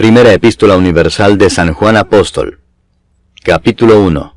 Primera Epístola Universal de San Juan Apóstol. Capítulo 1.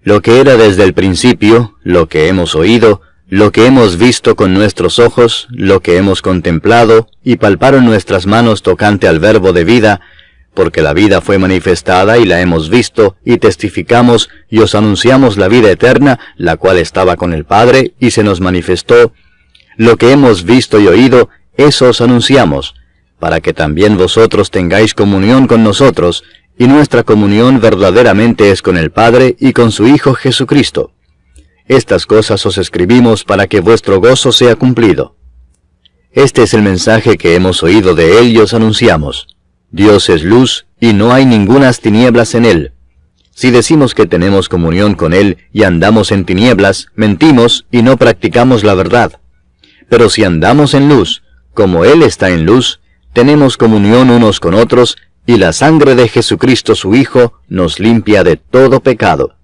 Lo que era desde el principio, lo que hemos oído, lo que hemos visto con nuestros ojos, lo que hemos contemplado, y palparon nuestras manos tocante al Verbo de vida, porque la vida fue manifestada y la hemos visto, y testificamos, y os anunciamos la vida eterna, la cual estaba con el Padre, y se nos manifestó. Lo que hemos visto y oído, eso os anunciamos, para que también vosotros tengáis comunión con nosotros, y nuestra comunión verdaderamente es con el Padre y con su Hijo Jesucristo. Estas cosas os escribimos para que vuestro gozo sea cumplido. Este es el mensaje que hemos oído de Él y os anunciamos. Dios es luz, y no hay ningunas tinieblas en Él. Si decimos que tenemos comunión con Él y andamos en tinieblas, mentimos y no practicamos la verdad. Pero si andamos en luz, como Él está en luz, tenemos comunión unos con otros, y la sangre de Jesucristo su Hijo nos limpia de todo pecado.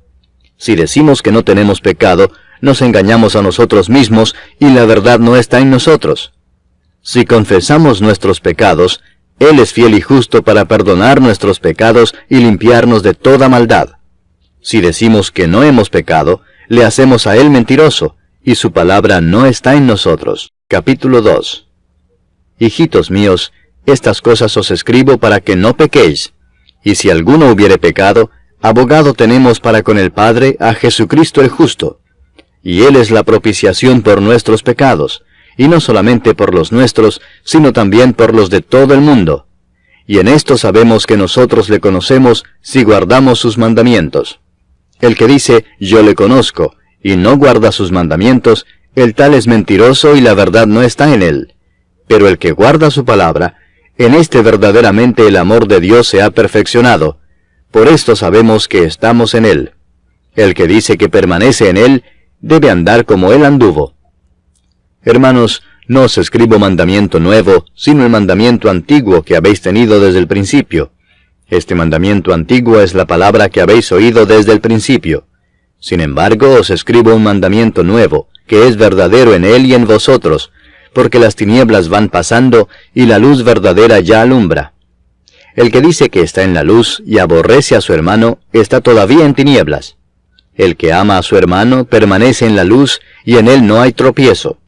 Si decimos que no tenemos pecado, nos engañamos a nosotros mismos, y la verdad no está en nosotros. Si confesamos nuestros pecados, Él es fiel y justo para perdonar nuestros pecados y limpiarnos de toda maldad. Si decimos que no hemos pecado, le hacemos a Él mentiroso, y su palabra no está en nosotros. Capítulo 2. Hijitos míos, estas cosas os escribo para que no pequéis. Y si alguno hubiere pecado, abogado tenemos para con el Padre a Jesucristo el justo. Y Él es la propiciación por nuestros pecados, y no solamente por los nuestros, sino también por los de todo el mundo. Y en esto sabemos que nosotros le conocemos si guardamos sus mandamientos. El que dice, yo le conozco, y no guarda sus mandamientos, el tal es mentiroso y la verdad no está en él. Pero el que guarda su palabra, en este verdaderamente el amor de Dios se ha perfeccionado. Por esto sabemos que estamos en Él. El que dice que permanece en Él, debe andar como Él anduvo. Hermanos, no os escribo mandamiento nuevo, sino el mandamiento antiguo que habéis tenido desde el principio. Este mandamiento antiguo es la palabra que habéis oído desde el principio. Sin embargo, os escribo un mandamiento nuevo, que es verdadero en Él y en vosotros, porque las tinieblas van pasando y la luz verdadera ya alumbra. El que dice que está en la luz y aborrece a su hermano, está todavía en tinieblas. El que ama a su hermano permanece en la luz y en él no hay tropiezo.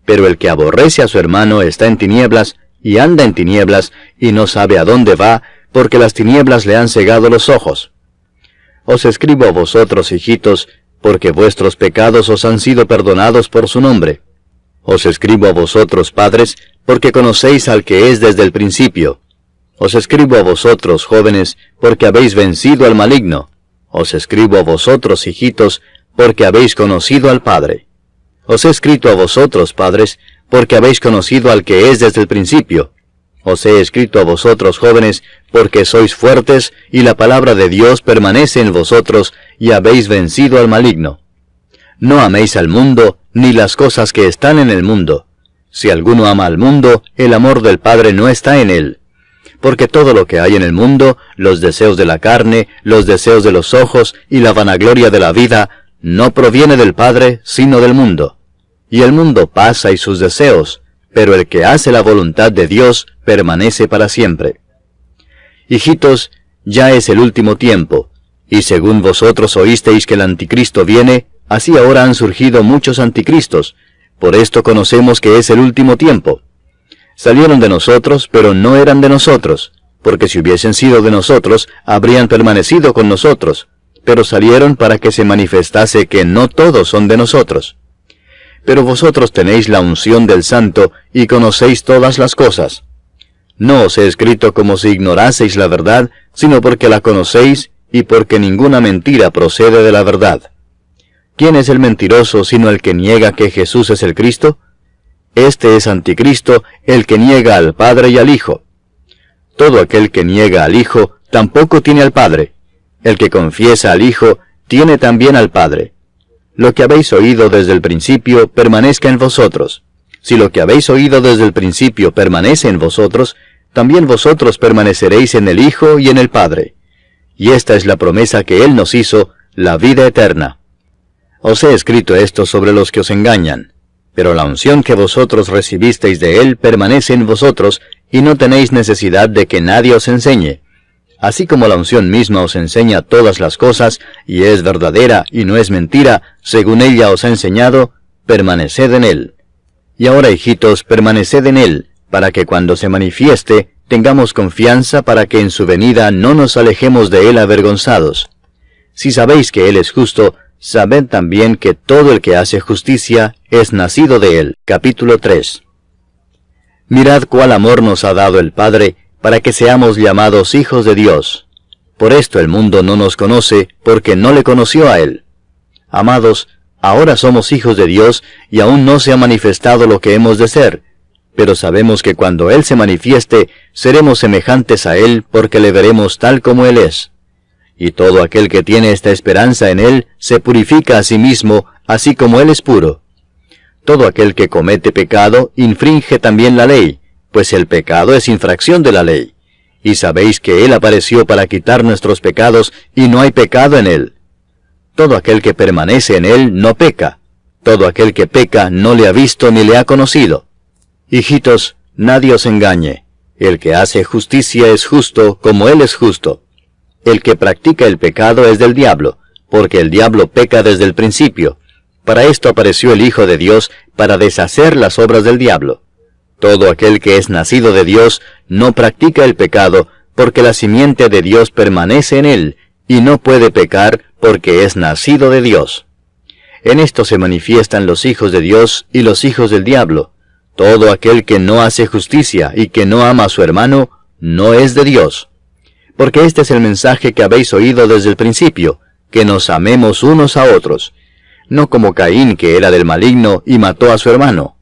Pero el que aborrece a su hermano está en tinieblas y anda en tinieblas y no sabe a dónde va, porque las tinieblas le han cegado los ojos. Os escribo a vosotros, hijitos, porque vuestros pecados os han sido perdonados por su nombre. Os escribo a vosotros, padres, porque conocéis al que es desde el principio. Os escribo a vosotros, jóvenes, porque habéis vencido al maligno. Os escribo a vosotros, hijitos, porque habéis conocido al Padre. Os he escrito a vosotros, padres, porque habéis conocido al que es desde el principio. Os he escrito a vosotros, jóvenes, porque sois fuertes, y la palabra de Dios permanece en vosotros, y habéis vencido al maligno. No améis al mundo, ni las cosas que están en el mundo. Si alguno ama al mundo, el amor del Padre no está en él. Porque todo lo que hay en el mundo, los deseos de la carne, los deseos de los ojos y la vanagloria de la vida, no proviene del Padre, sino del mundo. Y el mundo pasa y sus deseos, pero el que hace la voluntad de Dios permanece para siempre. Hijitos, ya es el último tiempo, y según vosotros oísteis que el anticristo viene, así ahora han surgido muchos anticristos. Por esto conocemos que es el último tiempo. Salieron de nosotros, pero no eran de nosotros, porque si hubiesen sido de nosotros, habrían permanecido con nosotros. Pero salieron para que se manifestase que no todos son de nosotros. Pero vosotros tenéis la unción del Santo, y conocéis todas las cosas. No os he escrito como si ignoraseis la verdad, sino porque la conocéis, y porque ninguna mentira procede de la verdad. ¿Quién es el mentiroso sino el que niega que Jesús es el Cristo? Este es anticristo, el que niega al Padre y al Hijo. Todo aquel que niega al Hijo tampoco tiene al Padre. El que confiesa al Hijo tiene también al Padre. Lo que habéis oído desde el principio permanezca en vosotros. Si lo que habéis oído desde el principio permanece en vosotros, también vosotros permaneceréis en el Hijo y en el Padre. Y esta es la promesa que Él nos hizo, la vida eterna. Os he escrito esto sobre los que os engañan, pero la unción que vosotros recibisteis de Él permanece en vosotros, y no tenéis necesidad de que nadie os enseñe. Así como la unción misma os enseña todas las cosas, y es verdadera y no es mentira, según ella os ha enseñado, permaneced en él. Y ahora, hijitos, permaneced en él, para que cuando se manifieste, tengamos confianza para que en su venida no nos alejemos de él avergonzados. Si sabéis que él es justo, sabed también que todo el que hace justicia es nacido de él. Capítulo 3. Mirad cuál amor nos ha dado el Padre, para que seamos llamados hijos de Dios. Por esto el mundo no nos conoce, porque no le conoció a él. Amados, ahora somos hijos de Dios, y aún no se ha manifestado lo que hemos de ser. Pero sabemos que cuando Él se manifieste, seremos semejantes a Él, porque le veremos tal como Él es. Y todo aquel que tiene esta esperanza en Él, se purifica a sí mismo, así como Él es puro. Todo aquel que comete pecado, infringe también la ley, pues el pecado es infracción de la ley. Y sabéis que Él apareció para quitar nuestros pecados, y no hay pecado en Él. Todo aquel que permanece en Él no peca. Todo aquel que peca no le ha visto ni le ha conocido. Hijitos, nadie os engañe. El que hace justicia es justo, como Él es justo. El que practica el pecado es del diablo, porque el diablo peca desde el principio. Para esto apareció el Hijo de Dios, para deshacer las obras del diablo. Todo aquel que es nacido de Dios no practica el pecado, porque la simiente de Dios permanece en él, y no puede pecar, porque es nacido de Dios. En esto se manifiestan los hijos de Dios y los hijos del diablo. Todo aquel que no hace justicia y que no ama a su hermano, no es de Dios. Porque este es el mensaje que habéis oído desde el principio, que nos amemos unos a otros. No como Caín, que era del maligno, y mató a su hermano.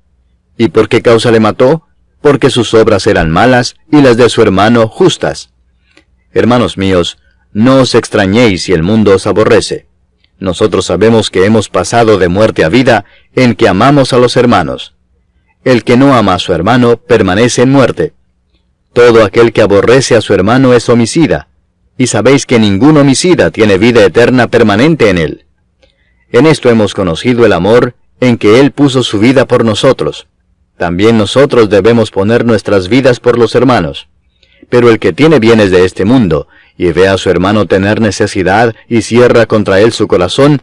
¿Y por qué causa le mató? Porque sus obras eran malas, y las de su hermano justas. Hermanos míos, no os extrañéis si el mundo os aborrece. Nosotros sabemos que hemos pasado de muerte a vida, en que amamos a los hermanos. El que no ama a su hermano permanece en muerte. Todo aquel que aborrece a su hermano es homicida, y sabéis que ningún homicida tiene vida eterna permanente en él. En esto hemos conocido el amor, en que Él puso su vida por nosotros. También nosotros debemos poner nuestras vidas por los hermanos. Pero el que tiene bienes de este mundo, y ve a su hermano tener necesidad, y cierra contra él su corazón,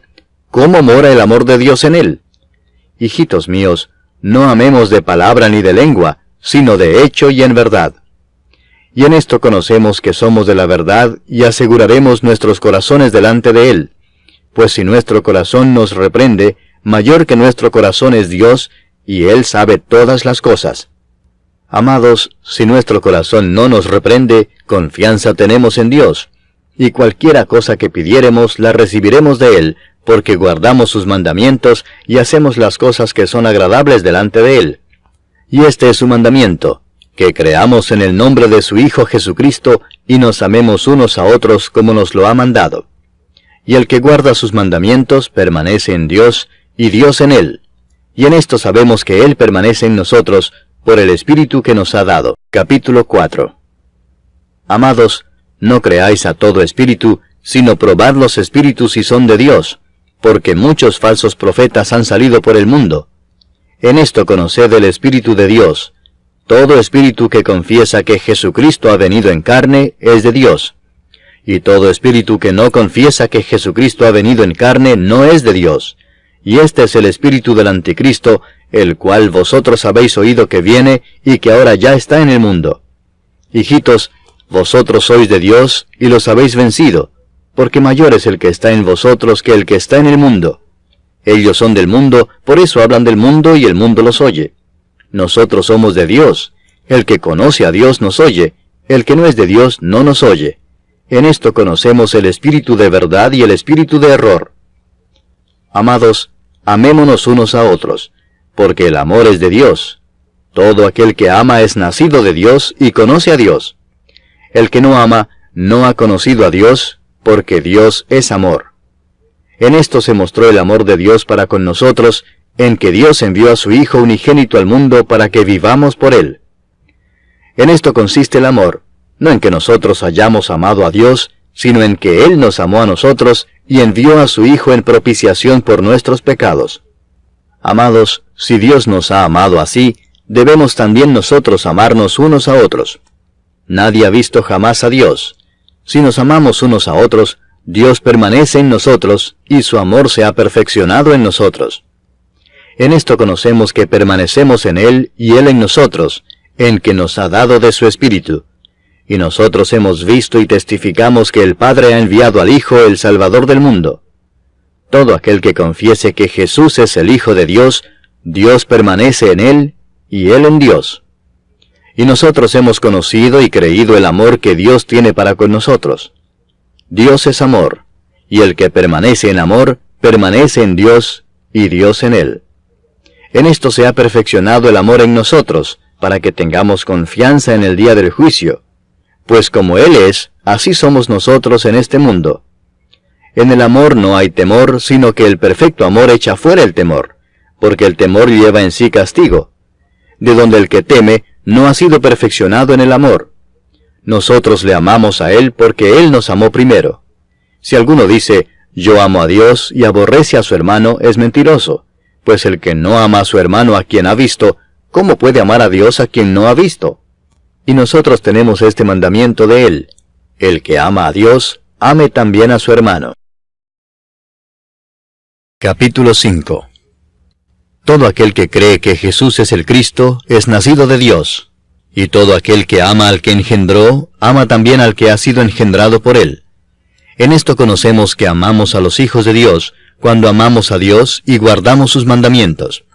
¿cómo mora el amor de Dios en él? Hijitos míos, no amemos de palabra ni de lengua, sino de hecho y en verdad. Y en esto conocemos que somos de la verdad, y aseguraremos nuestros corazones delante de Él. Pues si nuestro corazón nos reprende, mayor que nuestro corazón es Dios, y Él sabe todas las cosas. Amados, si nuestro corazón no nos reprende, confianza tenemos en Dios, y cualquiera cosa que pidiéremos la recibiremos de Él, porque guardamos sus mandamientos y hacemos las cosas que son agradables delante de Él. Y este es su mandamiento, que creamos en el nombre de su Hijo Jesucristo, y nos amemos unos a otros como nos lo ha mandado. Y el que guarda sus mandamientos permanece en Dios, y Dios en él. Y en esto sabemos que Él permanece en nosotros, por el Espíritu que nos ha dado. Capítulo 4. Amados, no creáis a todo espíritu, sino probad los espíritus si son de Dios, porque muchos falsos profetas han salido por el mundo. En esto conoced el Espíritu de Dios. Todo espíritu que confiesa que Jesucristo ha venido en carne es de Dios. Y todo espíritu que no confiesa que Jesucristo ha venido en carne no es de Dios. Y este es el espíritu del anticristo, el cual vosotros habéis oído que viene y que ahora ya está en el mundo. Hijitos, vosotros sois de Dios y los habéis vencido, porque mayor es el que está en vosotros que el que está en el mundo. Ellos son del mundo, por eso hablan del mundo y el mundo los oye. Nosotros somos de Dios. El que conoce a Dios nos oye, el que no es de Dios no nos oye. En esto conocemos el espíritu de verdad y el espíritu de error. Amados, amémonos unos a otros, porque el amor es de Dios. Todo aquel que ama es nacido de Dios y conoce a Dios. El que no ama no ha conocido a Dios, porque Dios es amor. En esto se mostró el amor de Dios para con nosotros, en que Dios envió a su Hijo unigénito al mundo para que vivamos por Él. En esto consiste el amor, no en que nosotros hayamos amado a Dios, sino en que Él nos amó a nosotros y envió a su Hijo en propiciación por nuestros pecados. Amados, si Dios nos ha amado así, debemos también nosotros amarnos unos a otros. Nadie ha visto jamás a Dios. Si nos amamos unos a otros, Dios permanece en nosotros, y su amor se ha perfeccionado en nosotros. En esto conocemos que permanecemos en Él y Él en nosotros, en que nos ha dado de su Espíritu. Y nosotros hemos visto y testificamos que el Padre ha enviado al Hijo, el Salvador del mundo. Todo aquel que confiese que Jesús es el Hijo de Dios, Dios permanece en Él, y Él en Dios. Y nosotros hemos conocido y creído el amor que Dios tiene para con nosotros. Dios es amor, y el que permanece en amor, permanece en Dios, y Dios en él. En esto se ha perfeccionado el amor en nosotros, para que tengamos confianza en el día del juicio. Pues como Él es, así somos nosotros en este mundo. En el amor no hay temor, sino que el perfecto amor echa fuera el temor, porque el temor lleva en sí castigo, de donde el que teme no ha sido perfeccionado en el amor. Nosotros le amamos a Él porque Él nos amó primero. Si alguno dice, yo amo a Dios y aborrece a su hermano, es mentiroso, pues el que no ama a su hermano a quien ha visto, ¿cómo puede amar a Dios a quien no ha visto? Y nosotros tenemos este mandamiento de Él: el que ama a Dios, ame también a su hermano. Capítulo 5. Todo aquel que cree que Jesús es el Cristo, es nacido de Dios. Y todo aquel que ama al que engendró, ama también al que ha sido engendrado por Él. En esto conocemos que amamos a los hijos de Dios, cuando amamos a Dios y guardamos sus mandamientos.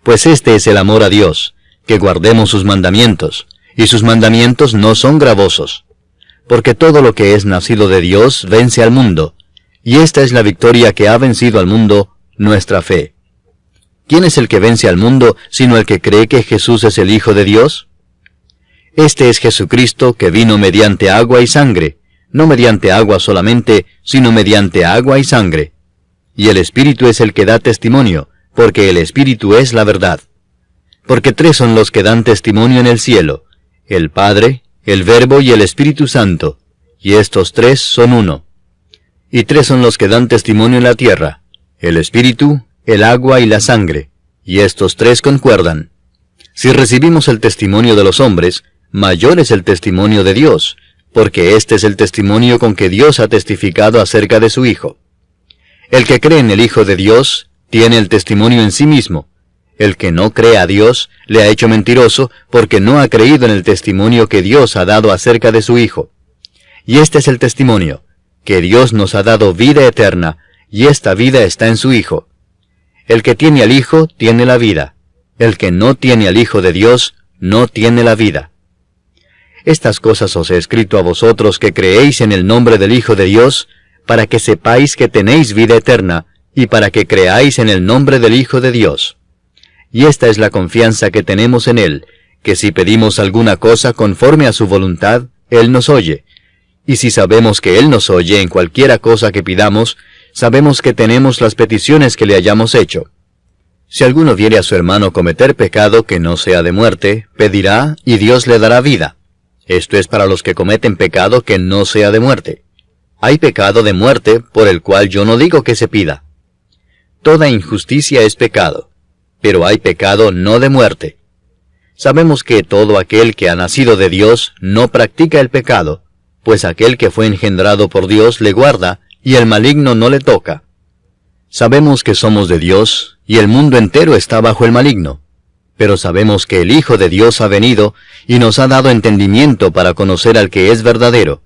Pues este es el amor a Dios, que guardemos sus mandamientos, y sus mandamientos no son gravosos. Porque todo lo que es nacido de Dios vence al mundo, y esta es la victoria que ha vencido al mundo, nuestra fe. ¿Quién es el que vence al mundo, sino el que cree que Jesús es el Hijo de Dios? Este es Jesucristo, que vino mediante agua y sangre, no mediante agua solamente, sino mediante agua y sangre. Y el Espíritu es el que da testimonio, porque el Espíritu es la verdad. Porque tres son los que dan testimonio en el cielo: el Padre, el Verbo y el Espíritu Santo, y estos tres son uno. Y tres son los que dan testimonio en la tierra: el Espíritu, el agua y la sangre, y estos tres concuerdan. Si recibimos el testimonio de los hombres, mayor es el testimonio de Dios, porque este es el testimonio con que Dios ha testificado acerca de su Hijo. El que cree en el Hijo de Dios, tiene el testimonio en sí mismo. El que no cree a Dios, le ha hecho mentiroso, porque no ha creído en el testimonio que Dios ha dado acerca de su Hijo. Y este es el testimonio, que Dios nos ha dado vida eterna, y esta vida está en su Hijo. El que tiene al Hijo, tiene la vida. El que no tiene al Hijo de Dios, no tiene la vida. Estas cosas os he escrito a vosotros que creéis en el nombre del Hijo de Dios, para que sepáis que tenéis vida eterna, y para que creáis en el nombre del Hijo de Dios. Y esta es la confianza que tenemos en Él, que si pedimos alguna cosa conforme a su voluntad, Él nos oye. Y si sabemos que Él nos oye en cualquiera cosa que pidamos, sabemos que tenemos las peticiones que le hayamos hecho. Si alguno viere a su hermano cometer pecado que no sea de muerte, pedirá, y Dios le dará vida. Esto es para los que cometen pecado que no sea de muerte. Hay pecado de muerte, por el cual yo no digo que se pida. Toda injusticia es pecado, pero hay pecado no de muerte. Sabemos que todo aquel que ha nacido de Dios no practica el pecado, pues aquel que fue engendrado por Dios le guarda, y el maligno no le toca. Sabemos que somos de Dios, y el mundo entero está bajo el maligno. Pero sabemos que el Hijo de Dios ha venido, y nos ha dado entendimiento para conocer al que es verdadero.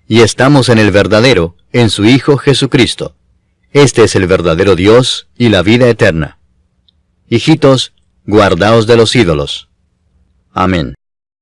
Y estamos en el verdadero, en su Hijo Jesucristo. Este es el verdadero Dios y la vida eterna. Hijitos, guardaos de los ídolos. Amén.